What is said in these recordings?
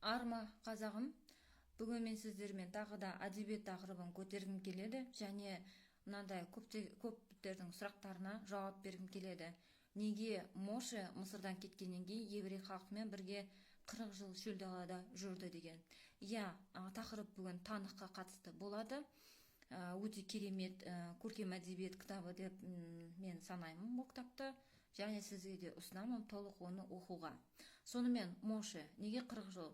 Арма қазағым, бүгін мен сіздермен тағы да әдебиет тақырыбын көтергім келеді және мынандай көптердің сұрақтарына жауап бергім келеді. Неге Моше Мысырдан кеткеннен кейін еврей халқымен бірге 40 жыл шөл далада жүрді деген. Тақырып бүгін таныққа қатысты болады. Өте керемет көркем әдебиет кітабы деп мен санаймын бұл кітапты, және сізге де ұсынамын толық оны оқуға. Сонымен Моше неге 40 жыл?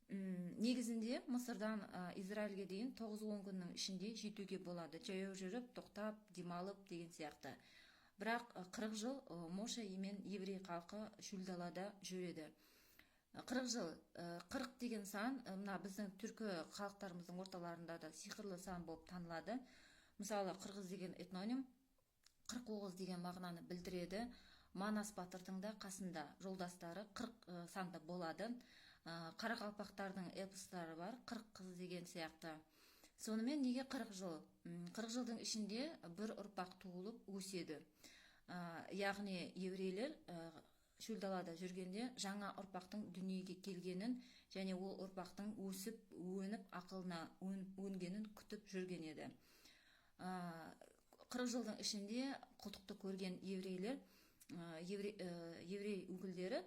Негізінде Мысырдан Израильге дейін 9-10 күннің ішінде жетуге болады. Жаяу жүріп, тоқтап, демалып деген сияқты. Бірақ 40 жыл Моше мен еврей халқы шөл далада жүреді. 40 жыл, 40 деген сан, мына біздің түркі халықтарымыздың орталарында да сиқырлы сан болып танылады. Мысалы, қырғыз деген этноним 49 деген мағынаны білдіреді. Манас батырдың да қасында жолдастары 40 санды болады. Қарақалпақтардың эпостары бар, 40 қыз деген сияқты. Сонымен неге 40 жыл? 40 жылдың ішінде бір ұрпақ туылып өседі. Яғни еврейлер шөл далада жүргенде жаңа ұрпақтың дүниеге келгенін және ол ұрпақтың өсіп, өніп, ақылына өнгенін күтіп жүрген еді. 40 жылдың ішінде құлдықты көрген еврейлер, еврей өкілдері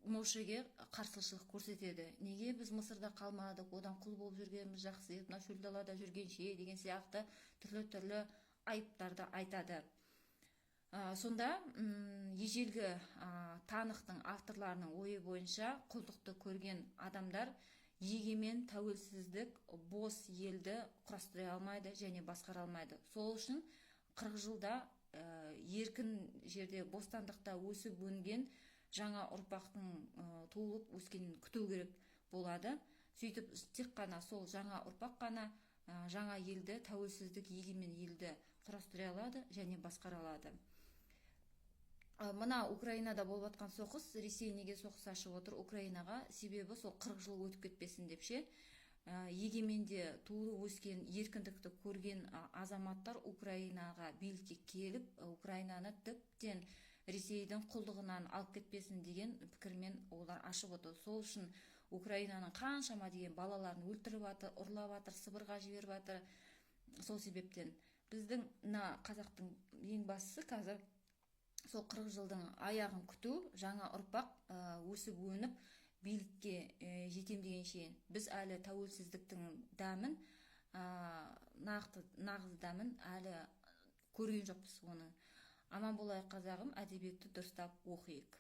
Мошеге қарсылшылық көрсетеді. Неге біз Мысырда қалмадық, одан құл болып жүргеніміз жақсы еді, шөл далада жүргенше деген сияқты түрлі айыптарды айтады. Сонда ежелгі танықтың авторларының ойы бойынша құлдықты көрген адамдар егемен тәуелсіздік бос елді құрастыра алмайды және басқара алмайды. Сол үшін 40 жылда еркін жерде бостандықта өсіп өнген жаңа ұрпақтың туылып өскенін күту керек болады. Сөйтіп тек қана сол жаңа ұрпақ қана жаңа елді, тәуелсіздік егемен елді құрастыра алады және басқара алады. Мына Украинада болып жатқан соғыс, Ресей неге соғыс ашып отыр Украинаға? Себебі сол 40 жыл өтіп кетпесін деп ше. Егеменде туылып өскен, еркіндікті көрген азаматтар Украинаға билікке келіп, Украинаны тіптен Ресейдің құлдығынан алып кетпесін деген пікірмен олар ашып отыр. Сол үшін Украинаның қаншама деген балаларын өлтіріп жатыр, ұрлап жатыр, Сібірға жіберіп жатыр. Сол себептен біздің қазақтың ең бастысы қазір сол 40 жылдың аяғын күту, жаңа ұрпақ өсіп өніп билікке жетем дегенше біз әлі тәуелсіздіктің дәмін, нағыз дәмін әлі көрген жоқпыз оны. Аман болайық қазағым, әдебиетті дұрыстап оқиық.